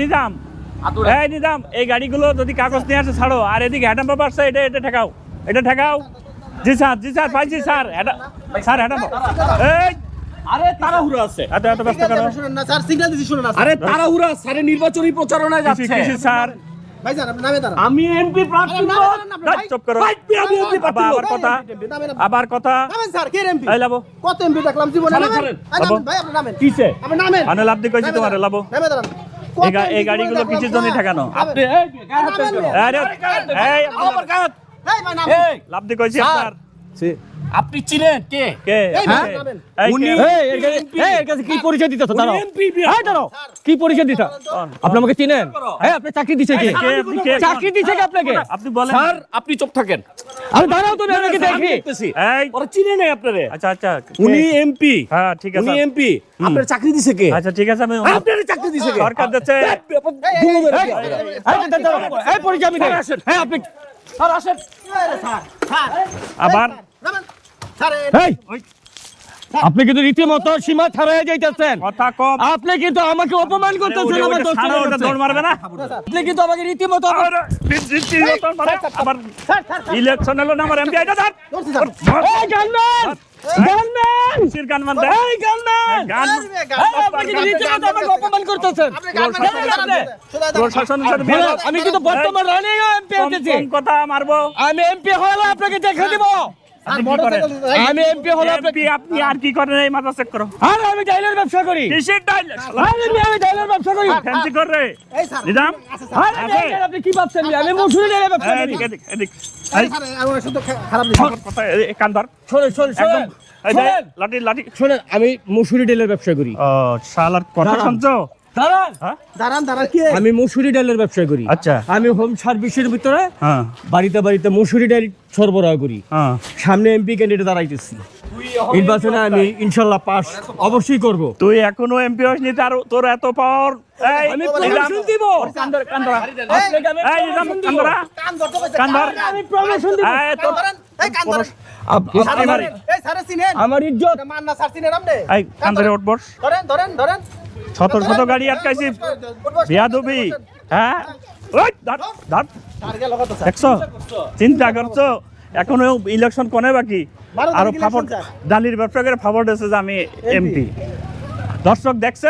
নিজাম এই নিজাম এই গাড়িগুলো যদি কাগজ নিয়ে আসে ছাড়ো, আর এদিকে হ্যাডাম বাবা আসছে, এটা ঠেকাও, এটা ঠেকাও। জি স্যার পাইছি স্যার, স্যার হ্যাডাম এই আরে তাড়াহুড়া আছে, এত ব্যস্ত কেন? শুনুন না স্যার, সিগন্যাল দিছি শুনুন না। আরে তাড়াহুড়া স্যার, নির্বাচনী প্রচারণায় যাচ্ছে স্যার ভাই স্যার আপনি নামে দাঁড়ান। আমি এমপি প্রার্থী চুপ করো। আমি এমপি প্রার্থী আবার কথা নামেন স্যার, কে এমপি? এই লাবো কত এমপি দেখলাম জীবনে। ছাড়েন, নামেন ছাড়েন। ভাই, আপনি নামেন। কিসে আপনি নামেন। মানে লাভ দিয়ে কইছি তোমার লাবো। নামে দাঁড়ান। এই গাড়িগুলো কিসের জন্য ঠেকানো? আপনি এই গায়ে হাত দেন কেন? আরে এই আবার গায়ে হাত। এই ভাই নামেন। এই লাভ দিয়ে কইছি স্যার। আপনার আপনি চিনেন কে? কে এই ভাই নামেন। উনি এর কাছে কি পরিচয় দিতেছ? দাঁড়াও এমপি দাঁড়াও, কি পরিচয় দিতেছ? আপনি আমাকে চিনেন? আপনি চাকরি দিছে কে? চাকরি দিছে কে আপনাকে? আপনি বলেন। স্যার আপনি চুপ থাকেন। আমি দাঁড়াও, তুমি আমাকে দেখি। এই ওরা চিনে নাই আপনারে। আচ্ছা উনি এমপি। হ্যাঁ ঠিক আছে। উনি এমপি। আপনার চাকরি দিছে কে? আচ্ছা ঠিক আছে, আমি আপনার চাকরি দিছে কে? সরকার দিচ্ছে। এই পরিচয় আমি দেই। হ্যাঁ আপনি স্যার আসেন। আবার নামেন। স্যার এই আপনি কিন্তু রীতিমতো সীমা ছাড়াই যাইতেছেন। কথা কম। আপনি কিন্তু আমাকে অপমান করতেছেন। আমার দোস্ত ছাড়ো, ওটা দৌড় মারবে না। আপনি কিন্তু আমাকে রীতিমতো আবার ইলেকশন হলো না আমার এমপি আইটা ধর। এই গানম্যান গানম্যান কিসের গান মানতে? এই গানম্যান গান আপনি কিন্তু রীতিমতো আমাকে অপমান করতেছেন। প্রশাসনের সাথে বলো, আমি কিন্তু বর্তমান রানিং এমপি হতেছি। কম কথা মারবো। আমি এমপি হলে আপনাকে দেখে দিব। আপনি কি করেন? আমি এমপি হলে এমপি আপনি আর কি করেন? এই মাথা চেক করো। আর আমি ডাইলের ব্যবসা করি। কিসের ডাইল? আমি ডাইলের ব্যবসা করি। ফ্যান্সি কর রে। এই স্যার। নিজাম আরে ডাইলের আপনি কি ভাবছেন? আমি মুসুরি ডাইলের ব্যবসা করি। এদিক এদিক এদিক। এই স্যার আমার শুধু খারাপ দিছে। কথা এই কান ধর। শোনেন একদম এই যে লাঠি লাঠি। শোনেন, আমি মুসুরি ডাইলের ব্যবসা করি। ও শালার কথা শুনছো? দাঁড়ান, দাঁড়ান কি? আমি মুসুরি ডাইলের ব্যবসা করি। আচ্ছা। আমি হোম সার্ভিসের ভিতরে হ্যাঁ বাড়িতে বাড়িতে মুসুরি ডাইল সরবরাহ করি। হ্যাঁ। সামনে এমপি ক্যান্ডিডেট দাঁড়াইতেছি, নির্বাচনে আমি ইনশাল্লাহ পাস অবশ্যই করব। তুই এখনো এমপি হসনি, তার তোর এত পাওয়ার। এই আমি নিজাম প্রমোশন দিব। কান্দর কান্দরা। আপনাকে আমি এই নিজাম প্রমোশন দিব। কান্দরা। কান ধরতে কইছে। কান ধর। আমি প্রমোশন দিব। এই তোর এই কান ধরেন। কিস্তি মারি। এই স্যার চিনেন? আমার ইজ্জত। মান না স্যার চিনেন আপনি? এই কান ধরে উঠবস। ধরেন। শত গাড়ি আটকাইছি। বিয়াদবি। হ্যাঁ ওই ধর ধর। স্যার গেল কত স্যার? দেখছো? চিন্তা করছো? এখনো ইলেকশন কোনে বাকি? 12 আরো তারিখ ফাফড় election, স্যার। ডালির ব্যবসা করে ফাফড় দিয়েছে যে আমি এমপি। দর্শক দেখছে।